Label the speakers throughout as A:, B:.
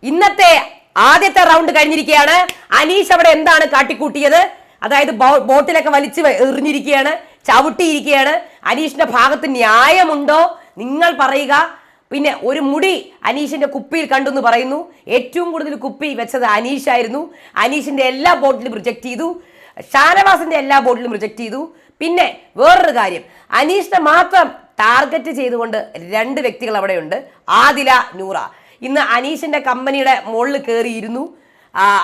A: ഇന്നത്തെ ആദ്യത്തെ റൗണ്ട് കഴിഞ്ഞിരിക്കുകയാണ്. അനീഷ് അവിടെ എന്താണ് കാട്ടിക്കൂട്ടിയത്? അതായത് ബോട്ടിലൊക്കെ വലിച്ച് എറിഞ്ഞിരിക്കുകയാണ്, ചവിട്ടിയിരിക്കുകയാണ്. അനീഷിന്റെ ഭാഗത്ത് ന്യായമുണ്ടോ നിങ്ങൾ പറയുക. പിന്നെ ഒരു മുടി അനീഷിന്റെ കുപ്പിയിൽ കണ്ടു എന്ന് പറയുന്നു. ഏറ്റവും കൂടുതൽ കുപ്പി വെച്ചത് അനീഷായിരുന്നു. അനീഷിന്റെ എല്ലാ ബോട്ടിലും റിജക്ട് ചെയ്തു, ഷാനവാസിന്റെ എല്ലാ ബോട്ടിലും റിജക്ട് ചെയ്തു. പിന്നെ വേറൊരു കാര്യം, അനീഷിനെ മാത്രം ടാർഗറ്റ് ചെയ്തുകൊണ്ട് രണ്ട് വ്യക്തികൾ അവിടെയുണ്ട്, ആദില, നൂറ. ഇന്ന് അനീഷിന്റെ കമ്പനിയുടെ മുകളിൽ കയറിയിരുന്നു.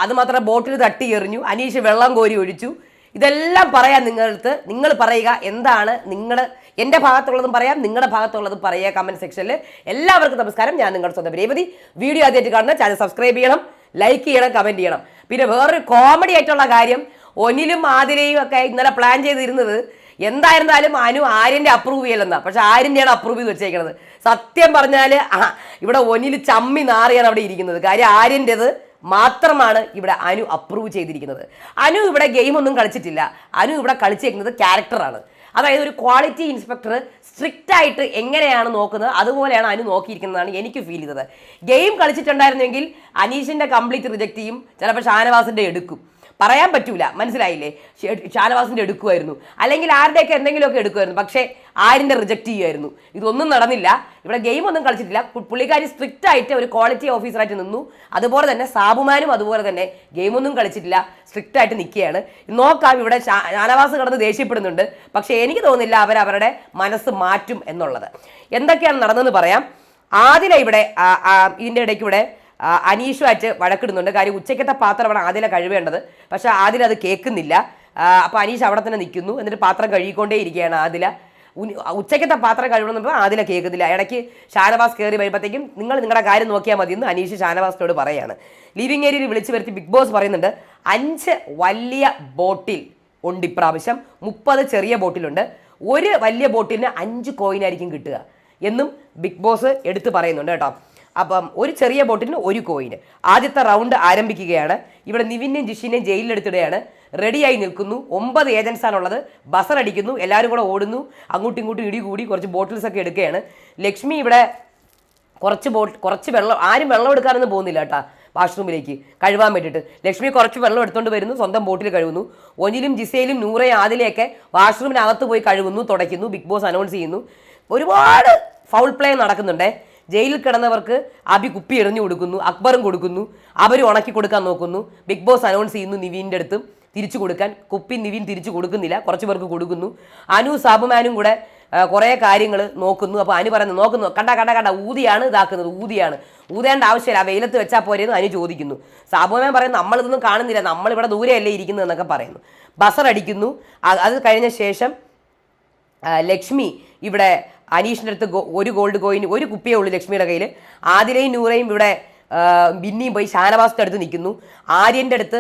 A: അത് മാത്രം ബോട്ടിൽ തട്ടി എറിഞ്ഞു, അനീഷ് വെള്ളം കോരി ഒഴിച്ചു. ഇതെല്ലാം പറയാം നിങ്ങളടുത്ത്. നിങ്ങൾ പറയുക എന്താണ് നിങ്ങൾ. എൻ്റെ ഭാഗത്തുള്ളതും പറയാം, നിങ്ങളുടെ ഭാഗത്തുള്ളതും പറയുക കമൻറ്റ് സെക്ഷനിൽ. എല്ലാവർക്കും നമസ്കാരം. ഞാൻ നിങ്ങളുടെ സ്വന്തം രേവതി. വീഡിയോ ആദ്യമായിട്ട് കാണുന്ന ചാനൽ സബ്സ്ക്രൈബ് ചെയ്യണം, ലൈക്ക് ചെയ്യണം, കമൻറ്റ് ചെയ്യണം. പിന്നെ വേറൊരു കോമഡി ആയിട്ടുള്ള കാര്യം, ഒനിലും ആദിലയും ഒക്കെ ഇന്നലെ പ്ലാൻ ചെയ്തിരുന്നത് എന്തായിരുന്നാലും അനു ആര്യൻ്റെ അപ്രൂവ് ചെയ്യലെന്നാ. പക്ഷെ ആര്യൻ്റെയാണ് അപ്രൂവ് ചെയ്ത് വെച്ചേക്കുന്നത്. സത്യം പറഞ്ഞാൽ ഇവിടെ ഒനിൽ ചമ്മി നാറിയാണ് അവിടെ ഇരിക്കുന്നത്. കാര്യം ആര്യൻ്റെത് മാത്രമാണ് ഇവിടെ അനു അപ്രൂവ് ചെയ്തിരിക്കുന്നത്. അനു ഇവിടെ ഗെയിമൊന്നും കളിച്ചിട്ടില്ല. അനു ഇവിടെ കളിച്ചേക്കുന്നത് ക്യാരക്ടറാണ്. അതായത് ഒരു ക്വാളിറ്റി ഇൻസ്പെക്ടർ സ്ട്രിക്റ്റ് ആയിട്ട് എങ്ങനെയാണ് നോക്കുന്നത് അതുപോലെയാണ് അനു നോക്കിയിരിക്കുന്നതാണ് എനിക്ക് ഫീൽ ചെയ്തത്. ഗെയിം കളിച്ചിട്ടുണ്ടായിരുന്നെങ്കിൽ അനീഷിൻ്റെ കംപ്ലീറ്റ് റിജക്റ്റ് ചെയ്യും, ചിലപ്പോൾ ഷാനവാസിൻ്റെ എടുക്കും. പറയാൻ പറ്റൂല, മനസ്സിലായില്ലേ? ഷാനവാസിൻ്റെ എടുക്കുമായിരുന്നു, അല്ലെങ്കിൽ ആരുടെയൊക്കെ എന്തെങ്കിലുമൊക്കെ എടുക്കുമായിരുന്നു. പക്ഷേ ആരിൻ്റെ റിജക്റ്റ് ചെയ്യുമായിരുന്നു. ഇതൊന്നും നടന്നില്ല. ഇവിടെ ഗെയിമൊന്നും കളിച്ചിട്ടില്ല. പുള്ളിക്കാരി സ്ട്രിക്റ്റ് ആയിട്ട് ഒരു ക്വാളിറ്റി ഓഫീസറായിട്ട് നിന്നു. അതുപോലെ തന്നെ സാബുമാനും അതുപോലെ തന്നെ ഗെയിമൊന്നും കളിച്ചിട്ടില്ല, സ്ട്രിക്റ്റ് ആയിട്ട് നിൽക്കുകയാണ്. നോക്കാം, ഇവിടെ ഷാനവാസ് കിടന്ന് ദേഷ്യപ്പെടുന്നുണ്ട്. പക്ഷേ എനിക്ക് തോന്നുന്നില്ല അവരവരുടെ മനസ്സ് മാറ്റും എന്നുള്ളത്. എന്തൊക്കെയാണ് നടന്നതെന്ന് പറയാം. ആദില ഇവിടെ ഇതിൻ്റെ ഇടയ്ക്ക് ഇവിടെ അനീഷുമായിട്ട് വഴക്കിടുന്നുണ്ട്. കാര്യം ഉച്ചയ്ക്കത്തെ പാത്രമാണ് ആദില കഴുകേണ്ടത്. പക്ഷെ ആദില അത് കേൾക്കുന്നില്ല. അപ്പോൾ അനീഷ് അവിടെ തന്നെ നിൽക്കുന്നു. എന്നിട്ട് പാത്രം കഴുകിക്കൊണ്ടേ ഇരിക്കുകയാണ് ആദില. ഉച്ചയ്ക്കത്തെ പാത്രം കഴുകണമെന്ന് ആദില കേൾക്കുന്നില്ല. ഇടയ്ക്ക് ഷാനവാസ് കയറി വരുമ്പോഴത്തേക്കും നിങ്ങൾ നിങ്ങളുടെ കാര്യം നോക്കിയാൽ മതി എന്ന് അനീഷ് ഷാനവാസിനോട് പറയാണ്. ലിവിങ് ഏരിയയിൽ വിളിച്ചു വരുത്തി ബിഗ് ബോസ് പറയുന്നുണ്ട് 5 വലിയ ബോട്ടിൽ ഉണ്ട് ഇപ്രാവശ്യം, 30 ചെറിയ ബോട്ടിലുണ്ട്. ഒരു വലിയ ബോട്ടിലിന് 5 കോയിനായിരിക്കും കിട്ടുക എന്നും ബിഗ് ബോസ് എടുത്ത് പറയുന്നുണ്ട് കേട്ടോ. അപ്പം ഒരു ചെറിയ ബോട്ടിന് 1 കോയിന്. ആദ്യത്തെ റൗണ്ട് ആരംഭിക്കുകയാണ്. ഇവിടെ നിവിനെയും ജിഷിനെയും ജയിലിലെടുത്തിടുകയാണ്. റെഡിയായി നിൽക്കുന്നു. 9 ഏജൻസാണുള്ളത്. ബസർ അടിക്കുന്നു, എല്ലാവരും കൂടെ ഓടുന്നു. അങ്ങോട്ടും ഇങ്ങോട്ടും ഇടി കൂടി കുറച്ച് ബോട്ടിൽസ് ഒക്കെ എടുക്കുകയാണ്. ലക്ഷ്മി ഇവിടെ കുറച്ച് വെള്ളം, ആരും വെള്ളം എടുക്കാനൊന്നും പോകുന്നില്ല കേട്ടോ വാഷ്റൂമിലേക്ക് കഴുകാൻ വേണ്ടിയിട്ട്. ലക്ഷ്മി കുറച്ച് വെള്ളം എടുത്തുകൊണ്ട് വരുന്നു, സ്വന്തം ബോട്ടിൽ കഴുകുന്നു. ഒനിലും ജിസയിലും നൂറയും ആദിലയൊക്കെ വാഷ്റൂമിനകത്ത് പോയി കഴുകുന്നു, തുടയ്ക്കുന്നു. ബിഗ് ബോസ് അനൗൺസ് ചെയ്യുന്നു. ഒരുപാട് ഫൗൾ പ്ലേ നടക്കുന്നുണ്ട്. ജയിലിൽ കിടന്നവർക്ക് അബി കുപ്പി എറിഞ്ഞു കൊടുക്കുന്നു, അക്ബറും കൊടുക്കുന്നു, അവർ ഉണക്കി കൊടുക്കാൻ നോക്കുന്നു. ബിഗ് ബോസ് അനൗൺസ് ചെയ്യുന്നു നിവീൻ്റെ അടുത്തും തിരിച്ചു കൊടുക്കാൻ. കുപ്പി നിവീൻ തിരിച്ചു കൊടുക്കുന്നില്ല, കുറച്ച് പേർക്ക് കൊടുക്കുന്നു. അനു സാബുമാനും കൂടെ കുറേ കാര്യങ്ങൾ നോക്കുന്നു. അപ്പോൾ അനു പറയുന്നു, നോക്കുന്നു, കണ്ട ഊതിയാണ് ഇതാക്കുന്നത്, ഊതേണ്ട ആവശ്യമില്ല, ആ വെയിലത്ത് വെച്ചാൽ പോരെയെന്ന് അനു ചോദിക്കുന്നു. സാബുമാൻ പറയുന്നു നമ്മളിതൊന്നും കാണുന്നില്ല, നമ്മളിവിടെ ദൂരെയല്ലേ ഇരിക്കുന്നത് എന്നൊക്കെ പറയുന്നു. ബസർ അടിക്കുന്നു. അത് കഴിഞ്ഞ ശേഷം ലക്ഷ്മി ഇവിടെ അനീഷിൻ്റെ അടുത്ത് 1 ഗോൾഡ് കോയിൻ, 1 കുപ്പിയേ ഉള്ളൂ ലക്ഷ്മിയുടെ കയ്യിൽ. ആദിലയും നൂറയും ഇവിടെ ബിന്നിയും പോയി ഷാനവാസിൻ്റെ അടുത്ത് നിൽക്കുന്നു. ആര്യൻ്റെ അടുത്ത്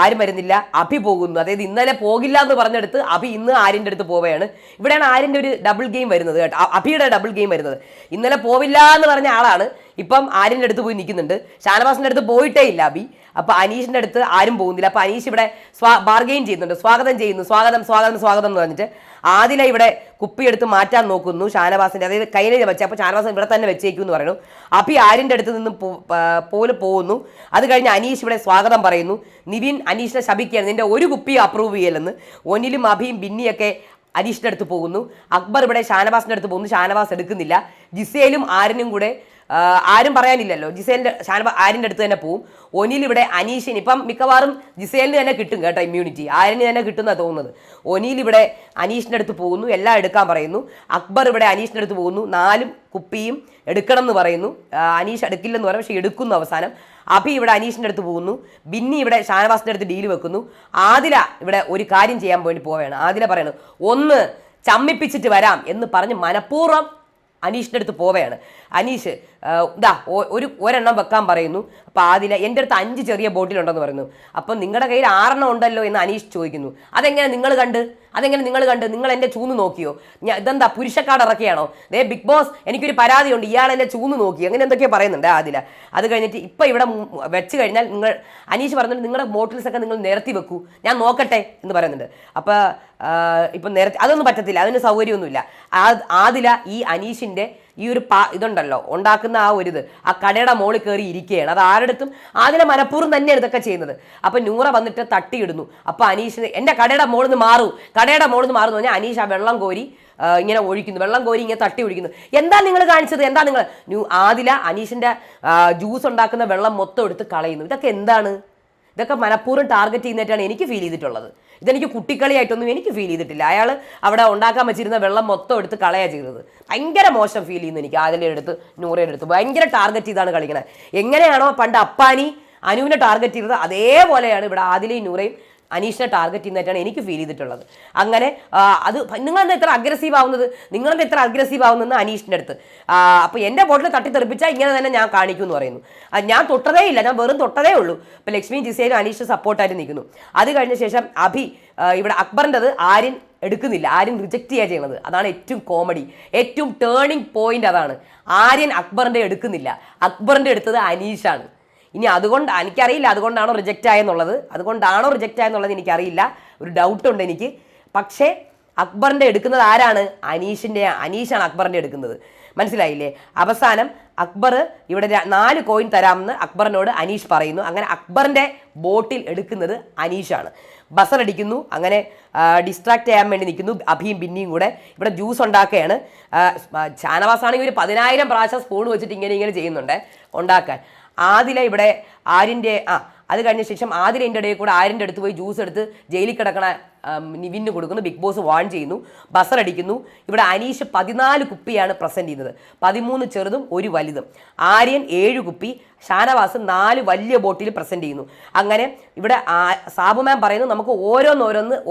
A: ആരും വരുന്നില്ല, അഭി പോകുന്നു. അതായത് ഇന്നലെ പോകില്ല എന്ന് പറഞ്ഞെടുത്ത് അഭി ഇന്ന് ആര്യൻ്റെ അടുത്ത് പോവുകയാണ്. ഇവിടെയാണ് ആര്യൻ്റെ ഒരു ഡബിൾ ഗെയിം വരുന്നത് കേട്ടോ, അഭിയുടെ ഡബിൾ ഗെയിം വരുന്നത്. ഇന്നലെ പോവില്ല എന്ന് പറഞ്ഞ ആളാണ് ഇപ്പം ആര്യൻ്റെ അടുത്ത് പോയി നിൽക്കുന്നുണ്ട്. ഷാനവാസിൻ്റെ അടുത്ത് പോയിട്ടേ ഇല്ല അഭി. അപ്പോൾ അനീഷിൻ്റെ അടുത്ത് ആരും പോകുന്നില്ല. അപ്പോൾ അനീഷ് ഇവിടെ ബാർഗെയിൻ ചെയ്യുന്നുണ്ട്, സ്വാഗതം ചെയ്യുന്നു, സ്വാഗതം എന്ന് പറഞ്ഞിട്ട്. ആദില ഇവിടെ കുപ്പിയെടുത്ത് മാറ്റാൻ നോക്കുന്നു ഷാനവാസിൻ്റെ, അതായത് കൈനേജ വെച്ച്. അപ്പോൾ ഷാനവാസ് ഇവിടെ തന്നെ വെച്ചേക്കും എന്ന് പറയുന്നു. അഭി ആര്യൻ്റെ അടുത്ത് നിന്ന് പോകുന്നു. അത് കഴിഞ്ഞ് അനീഷ് ഇവിടെ സ്വാഗതം പറയുന്നു. നിവിൻ അനീഷിനെ ശപിക്കുകയാണ്, നിന്റെ 1 കുപ്പി അപ്രൂവ് ചെയ്യലെന്ന്. ഒനിലും അഭിയും ബിന്നിയൊക്കെ അനീഷിൻ്റെ അടുത്ത് പോകുന്നു. അക്ബർ ഇവിടെ ഷാനവാസിൻ്റെ അടുത്ത് പോകുന്നു, ഷാനവാസ് എടുക്കുന്നില്ല. ജിസേലും ആര്യനും കൂടെ ആരും പറയാനില്ലല്ലോ, ജിസേലിൻ്റെ ആര്യൻ്റെ അടുത്ത് തന്നെ പോവും. ഒനിൽ ഇവിടെ അനീഷിന് ഇപ്പം മിക്കവാറും ജിസേലിന് തന്നെ കിട്ടും കേട്ടോ ഇമ്മ്യൂണിറ്റി, ആര്യന് തന്നെ കിട്ടുമെന്നാണ് തോന്നുന്നത്. ഒനിൽ ഇവിടെ അനീഷിൻ്റെ അടുത്ത് പോകുന്നു, എല്ലാം എടുക്കാൻ പറയുന്നു. അക്ബർ ഇവിടെ അനീഷിൻ്റെ അടുത്ത് പോകുന്നു, 4 കുപ്പിയും എടുക്കണം എന്ന് പറയുന്നു. അനീഷ് എടുക്കില്ലെന്ന് പറയും, പക്ഷേ എടുക്കുന്നു അവസാനം. അഭി ഇവിടെ അനീഷിൻ്റെ അടുത്ത് പോകുന്നു. ബിന്നി ഇവിടെ ഷാനവാസിൻ്റെ അടുത്ത് ഡീൽ വെക്കുന്നു. ആദില ഇവിടെ ഒരു കാര്യം ചെയ്യാൻ വേണ്ടി പോവുകയാണ്. ആദില പറയുന്നു, ഒന്ന് ചമ്മിപ്പിച്ചിട്ട് വരാം എന്ന് പറഞ്ഞ് മനഃപൂർവ്വം അനീഷിൻ്റെ അടുത്ത് പോവുകയാണ്. അനീഷ് ഒരെണ്ണം വെക്കാൻ പറയുന്നു. അപ്പോൾ ആദില എൻ്റെ അടുത്ത് 5 ചെറിയ ബോട്ടിലുണ്ടെന്ന് പറയുന്നു. അപ്പം നിങ്ങളുടെ കയ്യിൽ 6 ഉണ്ടല്ലോ എന്ന് അനീഷ് ചോദിക്കുന്നു. അതെങ്ങനെ നിങ്ങൾ കണ്ട് നിങ്ങൾ എൻ്റെ ചൂന്ന് നോക്കിയോ? ഇതെന്താ പുരുഷക്കാട് ഇറക്കിയാണോ? ബിഗ് ബോസ് എനിക്കൊരു പരാതിയുണ്ട്, ഇയാൾ എൻ്റെ ചൂന്ന് നോക്കി, അങ്ങനെ എന്തൊക്കെയോ പറയുന്നുണ്ട് ആദില. അത് കഴിഞ്ഞിട്ട് ഇപ്പം ഇവിടെ വെച്ച് കഴിഞ്ഞാൽ അനീഷ് പറഞ്ഞിട്ട് നിങ്ങളുടെ ബോട്ടിൽസൊക്കെ നിങ്ങൾ നിരത്തി വെക്കൂ, ഞാൻ നോക്കട്ടെ എന്ന് പറയുന്നുണ്ട്. അപ്പോൾ ഇപ്പം നിരത്തി അതൊന്നും പറ്റത്തില്ല, അതിന് സൗകര്യമൊന്നുമില്ല. ആദില ഈ അനീഷിൻ്റെ ഈ ഒരു ഇതുണ്ടല്ലോ ഉണ്ടാക്കുന്ന ആ ഒരു ആ കടയുടെ മോളിൽ കയറി ഇരിക്കുകയാണ്. അത് ആരുടെടുത്തും ആദില മനഃപൂർവ്വം തന്നെയാണ് ഇതൊക്കെ ചെയ്യുന്നത്. അപ്പം നൂറ വന്നിട്ട് തട്ടിയിടുന്നു. അപ്പം അനീഷിന് എൻ്റെ കടയുടെ മോളിൽ നിന്ന് മാറൂ, കടയുടെ മോളിൽ നിന്ന് മാറുന്നു പറഞ്ഞാൽ അനീഷ് ആ വെള്ളം കോരി ഇങ്ങനെ ഒഴിക്കുന്നു, വെള്ളം കോരി ഇങ്ങനെ തട്ടി ഒഴിക്കുന്നു. എന്താ നിങ്ങൾ കാണിച്ചത്? എന്താ നിങ്ങൾ ആദില അനീഷിൻ്റെ ജ്യൂസ് ഉണ്ടാക്കുന്ന വെള്ളം മൊത്തം എടുത്ത് കളയുന്നു. ഇതൊക്കെ എന്താണ്? ഇതൊക്കെ മനഃപൂർവ്വം ടാർഗറ്റ് ചെയ്യുന്നതായിട്ടാണ് എനിക്ക് ഫീൽ ചെയ്തിട്ടുള്ളത്. ഇതെനിക്ക് കുട്ടിക്കളിയായിട്ടൊന്നും എനിക്ക് ഫീൽ ചെയ്തിട്ടില്ല. അയാൾ അവിടെ ഉണ്ടാക്കാൻ വെച്ചിരുന്ന വെള്ളം മൊത്തം എടുത്ത് കളയുക ചെയ്തത്. ഭയങ്കര മോശം ഫീൽ ചെയ്യുന്നു എനിക്ക്. ആദിലയുടെ അടുത്ത് നൂറയുടെ അടുത്ത് ഭയങ്കര ടാർഗറ്റ് ചെയ്താണ് കളിക്കണത്. എങ്ങനെയാണോ പണ്ട് അപ്പാനി അനുവിനെ ടാർഗറ്റ് ചെയ്തത് അതേപോലെയാണ് ഇവിടെ ആദിലയും നൂറയും അനീഷിനെ ടാർഗറ്റ് ചെയ്യുന്നതായിട്ടാണ് എനിക്ക് ഫീൽ ചെയ്തിട്ടുള്ളത്. അങ്ങനെ അത് നിങ്ങളെന്താ ഇത്ര അഗ്രസീവ് ആവുന്നത്? നിങ്ങളെന്താ ഇത്ര അഗ്രസീവ് ആവുന്നതെന്ന് അനീഷിൻ്റെ അടുത്ത്. അപ്പോൾ എൻ്റെ ബോട്ടിൽ തട്ടിത്തെറിപ്പിച്ചാൽ ഇങ്ങനെ തന്നെ ഞാൻ കാണിക്കും എന്ന് പറയുന്നു. ഞാൻ തൊട്ടതേ ഇല്ല, ഞാൻ വെറും തൊട്ടതേ ഉള്ളൂ. ഇപ്പോൾ ലക്ഷ്മി ജിസയിലും അനീഷ് സപ്പോർട്ടായിട്ട് നിൽക്കുന്നു. അത് കഴിഞ്ഞ ശേഷം അഭി ഇവിടെ അക്ബറിൻ്റെത് ആര്യൻ എടുക്കുന്നില്ല, ആര്യൻ റിജക്റ്റ് ചെയ്യുക ചെയ്യുന്നത്. അതാണ് ഏറ്റവും കോമഡി, ഏറ്റവും ടേണിംഗ് പോയിന്റ് അതാണ്. ആര്യൻ അക്ബറിൻ്റെ എടുക്കുന്നില്ല, അക്ബറിൻ്റെ എടുത്തത് അനീഷാണ്. ഇനി അതുകൊണ്ട് എനിക്കറിയില്ല അതുകൊണ്ടാണോ റിജക്റ്റ് ആയെന്നുള്ളത് എനിക്കറിയില്ല, ഒരു ഡൗട്ടുണ്ട് എനിക്ക്. പക്ഷേ അക്ബറിൻ്റെ എടുക്കുന്നത് ആരാണ്? അനീഷാണ് അക്ബറിൻ്റെ എടുക്കുന്നത്. മനസ്സിലായില്ലേ? അവസാനം അക്ബർ ഇവിടെ 4 കോയിൻ തരാമെന്ന് അക്ബറിനോട് അനീഷ് പറയുന്നു. അങ്ങനെ അക്ബറിൻ്റെ ബോട്ടിൽ എടുക്കുന്നത് അനീഷാണ്. ബസർ അടിക്കുന്നു. അങ്ങനെ ഡിസ്ട്രാക്ട് ചെയ്യാൻ വേണ്ടി നിൽക്കുന്നു അഭിയും ബിന്നിയും കൂടെ. ഇവിടെ ജ്യൂസ് ഉണ്ടാക്കുകയാണ്. ഷാനവാസാണെങ്കിൽ ഒരു 10,000 പ്രാവശ്യം സ്പൂൺ വെച്ചിട്ട് ഇങ്ങനെ ചെയ്യുന്നുണ്ട് ഉണ്ടാക്കാൻ. ആദില ഇവിടെ ആര്യൻ്റെ അത് കഴിഞ്ഞ ശേഷം ആദിലേൻ്റെ ഇടയിൽ കൂടെ ആര്യൻ്റെ അടുത്ത് പോയി ജ്യൂസ് എടുത്ത് ജയിലിൽ കിടക്കണ നിവിന് കൊടുക്കുന്നു. ബിഗ് ബോസ് വാൺ ചെയ്യുന്നു, ബസർ അടിക്കുന്നു. ഇവിടെ അനീഷ് 14 കുപ്പിയാണ് പ്രസൻറ്റ് ചെയ്യുന്നത്, 13 ചെറുതും 1 വലുതും. ആര്യൻ 7 കുപ്പി, ഷാനവാസ് 4 വലിയ ബോട്ടിൽ പ്രസൻറ്റ് ചെയ്യുന്നു. അങ്ങനെ ഇവിടെ സാബു മാം പറയുന്നു നമുക്ക്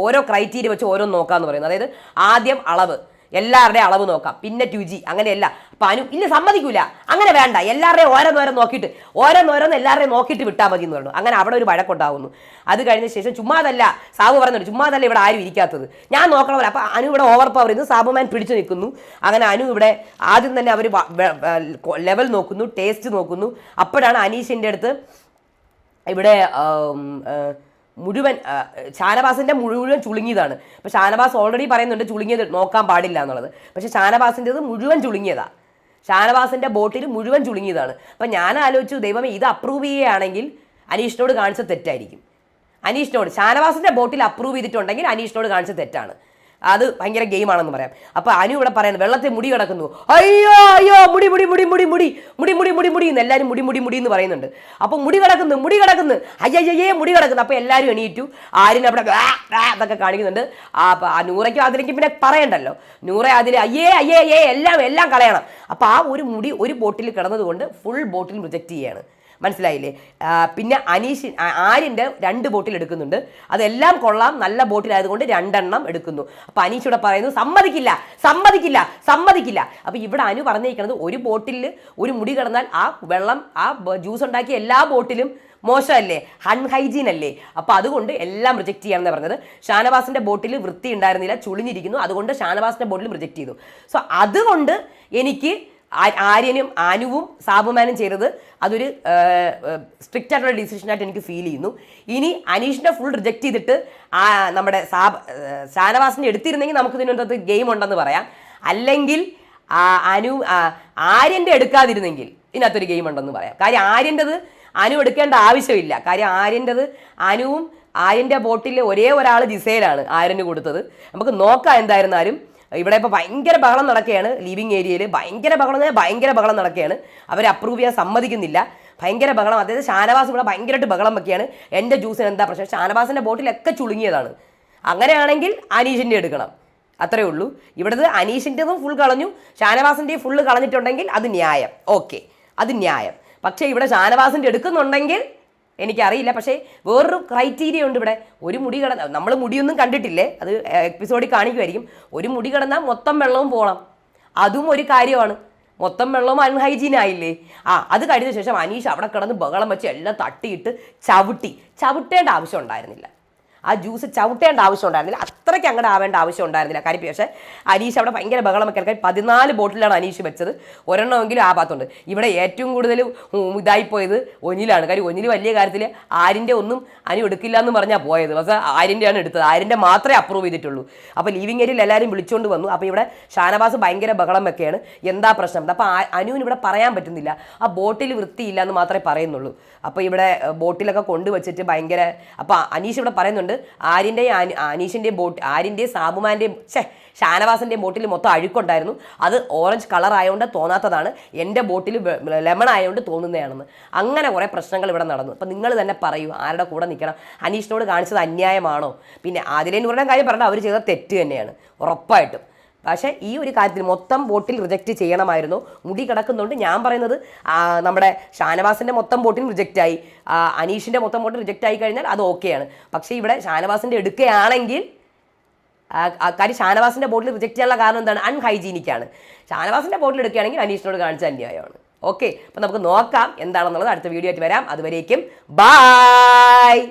A: ഓരോ ക്രൈറ്റീരിയ വെച്ച് ഓരോന്ന് നോക്കാമെന്ന് പറയുന്നു. അതായത് ആദ്യം അളവ്, എല്ലാവരുടെയും അളവ് നോക്കാം, പിന്നെ രുചി, അങ്ങനെയല്ല. അപ്പം ഇല്ല സമ്മതിക്കൂല, അങ്ങനെ വേണ്ട, എല്ലാവരുടെയും ഓരോന്നോരോന്ന് എല്ലാവരുടെയും നോക്കിയിട്ട് വിട്ടാൽ മതി എന്ന് പറഞ്ഞു. അങ്ങനെ അവിടെ ഒരു വഴക്കുണ്ടാവുന്നു. അത് കഴിഞ്ഞ ശേഷം ചുമ്മാതല്ല സാബു പറയുന്നുണ്ട്, ചുമ്മാതല്ല ഇവിടെ ആരും ഇരിക്കാത്തത്, ഞാൻ നോക്കണമല്ലോ. അപ്പം അനു ഇവിടെ ഓവർ പവർ ചെയ്യുന്നു, സാബുമാൻ പിടിച്ചു നിൽക്കുന്നു. അങ്ങനെ അനു ഇവിടെ ആദ്യം തന്നെ അവർ ലെവൽ നോക്കുന്നു, ടേസ്റ്റ് നോക്കുന്നു. അപ്പോഴാണ് അനീഷിൻ്റെ അടുത്ത് ഇവിടെ മുഴുവൻ ഷാനവാസിൻ്റെ മുഴുവൻ ചുളുങ്ങിയതാണ്. അപ്പോൾ ഷാനവാസ് ഓൾറെഡി പറയുന്നുണ്ട് ചുളുങ്ങിയത് നോക്കാൻ പാടില്ല എന്നുള്ളത്. പക്ഷേ ഷാനവാസിൻ്റെത് മുഴുവൻ ചുളുങ്ങിയതാണ്, ഷാനവാസിൻ്റെ ബോട്ടിൽ മുഴുവൻ ചുളുങ്ങിയതാണ്. അപ്പം ഞാൻ ആലോചിച്ചു, ദൈവമേ ഇത് അപ്രൂവ് ചെയ്യുകയാണെങ്കിൽ അനീഷിനോട് കാണിച്ച തെറ്റായിരിക്കും. ഷാനവാസിൻ്റെ ബോട്ടിൽ അപ്രൂവ് ചെയ്തിട്ടുണ്ടെങ്കിൽ അനീഷിനോട് കാണിച്ച തെറ്റാണ്. അത് ഭയങ്കര ഗെയിമാണെന്ന് പറയാം. അപ്പോൾ അനു ഇവിടെ പറയുന്നത് വെള്ളത്തിൽ മുടി കിടക്കുന്നു, അയ്യോ അയ്യോ മുടി മുടി മുടി മുടി മുടി മുടി മുടി മുടി മുടി എന്ന് എല്ലാവരും മുടി മുടി മുടി എന്ന് പറയുന്നുണ്ട്. അപ്പോൾ മുടി കിടക്കുന്നു അയ്യയ്യേ മുടി കിടക്കുന്നു. അപ്പോൾ എല്ലാവരും എണീറ്റു. ആര്യൻ അവിടെ എന്നൊക്കെ കാണിക്കുന്നുണ്ട്. ആ നൂറയ്ക്കും അതിലേക്ക് പിന്നെ പറയണ്ടല്ലോ, നൂറ അതിൽ അയ്യേ അയ്യേ അയ്യേ എല്ലാം കളയണം. അപ്പോൾ ആ ഒരു മുടി ഒരു ബോട്ടിൽ കിടന്നതുകൊണ്ട് ഫുൾ ബോട്ടിൽ റിജക്റ്റ് ചെയ്യാണ്. മനസ്സിലായില്ലേ? പിന്നെ ആര്യൻ്റെ 2 ബോട്ടിൽ എടുക്കുന്നുണ്ട്. അതെല്ലാം കൊള്ളാം, നല്ല ബോട്ടിലായതുകൊണ്ട് 2 എണ്ണം എടുക്കുന്നു. അപ്പോൾ അനീഷ് ഇവിടെ പറയുന്നു സമ്മതിക്കില്ല. അപ്പോൾ ഇവിടെ അനു പറഞ്ഞിരിക്കുന്നത് ഒരു ബോട്ടിൽ ഒരു മുടി കിടന്നാൽ ആ വെള്ളം ആ ജ്യൂസ് ഉണ്ടാക്കിയ എല്ലാ ബോട്ടിലും മോശമല്ലേ, അൺഹൈജീൻ അല്ലേ. അപ്പോൾ അതുകൊണ്ട് എല്ലാം റിജക്റ്റ് ചെയ്യാമെന്ന് പറഞ്ഞത്. ഷാനവാസിൻ്റെ ബോട്ടിൽ വൃത്തി ഉണ്ടായിരുന്നില്ല, ചുളിഞ്ഞിരിക്കുന്നു, അതുകൊണ്ട് ഷാനവാസിൻ്റെ ബോട്ടിലും റിജക്റ്റ് ചെയ്തു. സോ അതുകൊണ്ട് എനിക്ക് ആര്യനും അനുവും സാബുമാനും ചെയ്തത് അതൊരു സ്ട്രിക്റ്റ് ആയിട്ടുള്ള ഡിസിഷനായിട്ട് എനിക്ക് ഫീൽ ചെയ്യുന്നു. ഇനി അനീഷിനെ ഫുൾ റിജക്റ്റ് ചെയ്തിട്ട് നമ്മുടെ ഷാനവാസിനെ എടുത്തിരുന്നെങ്കിൽ നമുക്ക് ഇതിനകത്ത് ഗെയിം ഉണ്ടെന്ന് പറയാം. അല്ലെങ്കിൽ ആര്യൻ്റെ എടുക്കാതിരുന്നെങ്കിൽ ഇതിനകത്തൊരു ഗെയിം ഉണ്ടെന്ന് പറയാം. കാര്യം ആര്യൻ്റെത് അനു എടുക്കേണ്ട ആവശ്യമില്ല. കാര്യം അനുവും ആര്യൻ്റെ ബോട്ടിൽ ഒരേ ഒരാൾ ജിസയിലാണ് ആര്യന് കൊടുത്തത്. നമുക്ക് നോക്കാം എന്തായിരുന്നാലും. ഇവിടെ ഇപ്പോൾ ഭയങ്കര ബഹളം നടക്കുകയാണ് ലിവിങ് ഏരിയയിൽ, ഭയങ്കര ബഹളം നടക്കുകയാണ്. അവരെ അപ്രൂവ് ചെയ്യാൻ സമ്മതിക്കുന്നില്ല, ഭയങ്കര ബഹളം. അതായത് ഷാനവാസ് ഇവിടെ ഭയങ്കരമായിട്ട് ബഹളം വെക്കുകയാണ്, എൻ്റെ ജ്യൂസിന് എന്താ പ്രശ്നം, ഷാനവാസിൻ്റെ ബോട്ടിലൊക്കെ ചുളുങ്ങിയതാണ്. അങ്ങനെയാണെങ്കിൽ അനീഷിൻ്റെ എടുക്കണം, അത്രയേ ഉള്ളൂ. ഇവിടുത്തെ അനീഷിൻ്റെതും ഫുൾ കളഞ്ഞു, ഷാനവാസിൻ്റെയും ഫുള്ള് കളഞ്ഞിട്ടുണ്ടെങ്കിൽ അത് ന്യായം, ഓക്കെ, അത് ന്യായം. പക്ഷേ ഇവിടെ ഷാനവാസിൻ്റെ എടുക്കുന്നുണ്ടെങ്കിൽ എനിക്കറിയില്ല. പക്ഷേ വേറൊരു ക്രൈറ്റീരിയ ഉണ്ട് ഇവിടെ. ഒരു മുടി നമ്മൾ മുടിയൊന്നും കണ്ടിട്ടില്ലേ, അത് എപ്പിസോഡിൽ കാണിക്കുമായിരിക്കും. ഒരു മുടി കിടന്നാൽ മൊത്തം വെള്ളവും പോകണം, അതും ഒരു കാര്യമാണ്. മൊത്തം വെള്ളവും അൺഹൈജീൻ ആയില്ലേ. അത് കഴിഞ്ഞ ശേഷം അനീഷ് അവിടെ കിടന്ന് ബഹളം വെച്ച് എല്ലാം തട്ടിയിട്ട് ചവിട്ടേണ്ട ആവശ്യം ഉണ്ടായിരുന്നില്ല. ആ ജ്യൂസ് ചവിട്ടേണ്ട ആവശ്യം ഉണ്ടായിരുന്നില്ല, അത്രയ്ക്ക് അങ്ങോട്ട് ആവേണ്ട ആവശ്യം ഉണ്ടായിരുന്നില്ല കാര്യം. പക്ഷേ അനീഷ് അവിടെ ഭയങ്കര ബഹളമൊക്കെ ആൾക്കാർ 14 ബോട്ടിലാണ് അനീഷ് വെച്ചത്, ഒരെണ്ണമെങ്കിലും ആ ഭാഗത്തുണ്ട്. ഇവിടെ ഏറ്റവും കൂടുതൽ ഇതായിപ്പോയത് ഒനിലാണ്. കാര്യം ഒനിൽ വലിയ കാര്യത്തിൽ ആരിൻ്റെ ഒന്നും അനു എടുക്കില്ല എന്ന് പറഞ്ഞാൽ പോയത്, പക്ഷേ ആരിൻ്റെയാണ് എടുത്തത്, ആരിൻ്റെ മാത്രമേ അപ്രൂവ് ചെയ്തിട്ടുള്ളൂ. അപ്പോൾ ലീവിംഗ് ഏരിയയിൽ എല്ലാവരും വിളിച്ചുകൊണ്ട് വന്നു. അപ്പോൾ ഇവിടെ ഷാനവാസ് ഭയങ്കര ബഹളം വെക്കുകയാണ്, എന്താ പ്രശ്നം. അപ്പോൾ അനുവിന് ഇവിടെ പറയാൻ പറ്റുന്നില്ല, ആ ബോട്ടിൽ വൃത്തിയില്ല എന്ന് മാത്രമേ പറയുന്നുള്ളൂ. അപ്പോൾ ഇവിടെ ബോട്ടിലൊക്കെ കൊണ്ടുവച്ചിട്ട് ഭയങ്കര. അപ്പോൾ അനീഷ് ഇവിടെ പറയുന്നുണ്ട് ആര്യൻ്റെയും അനീഷിൻ്റെയും ആര്യൻ്റെയും സാബുമാൻ്റെയും ഷാനവാസിൻ്റെയും ബോട്ടിൽ മൊത്തം അഴുക്കുണ്ടായിരുന്നു, അത് ഓറഞ്ച് കളർ ആയതുകൊണ്ട് തോന്നാത്തതാണ്, എൻ്റെ ബോട്ടിൽ ലെമൺ ആയതുകൊണ്ട് തോന്നുന്നതാണെന്ന്. അങ്ങനെ കുറേ പ്രശ്നങ്ങൾ ഇവിടെ നടന്നു. അപ്പോൾ നിങ്ങൾ തന്നെ പറയൂ, ആരുടെ കൂടെ നിൽക്കണം? അനീഷിനോട് കാണിച്ചത് അന്യായമാണോ? പിന്നെ ആദിലേന്ന് പറഞ്ഞ കാര്യം പറഞ്ഞാൽ അവർ ചെയ്ത തെറ്റ് തന്നെയാണ് ഉറപ്പായിട്ടും. പക്ഷേ ഈ ഒരു കാര്യത്തിൽ മൊത്തം ബോട്ടിൽ റിജക്റ്റ് ചെയ്യണമായിരുന്നു. മുടി കിടക്കുന്നുണ്ട്. ഞാൻ പറയുന്നത് നമ്മുടെ ഷാനവാസിൻ്റെ മൊത്തം ബോട്ടിൽ റിജക്റ്റായി, അനീഷിൻ്റെ മൊത്തം ബോട്ടിൽ റിജക്റ്റ് ആയി കഴിഞ്ഞാൽ അത് ഓക്കെയാണ്. പക്ഷേ ഇവിടെ ഷാനവാസിൻ്റെ എടുക്കുകയാണെങ്കിൽ കാര്യം ഷാനവാസിൻ്റെ ബോട്ടിൽ റിജക്റ്റ് ചെയ്യാനുള്ള കാരണം എന്താണ്? അൺഹൈജീനിക്കാണ്. ഷാനവാസിൻ്റെ ബോട്ടിൽ എടുക്കുകയാണെങ്കിൽ അനീഷിനോട് കാണിച്ച അന്യായമാണ്. ഓക്കെ, അപ്പം നമുക്ക് നോക്കാം എന്താണെന്നുള്ളത് അടുത്ത വീഡിയോ ആയിട്ട് വരാം. അതുവരേക്കും ബായ്.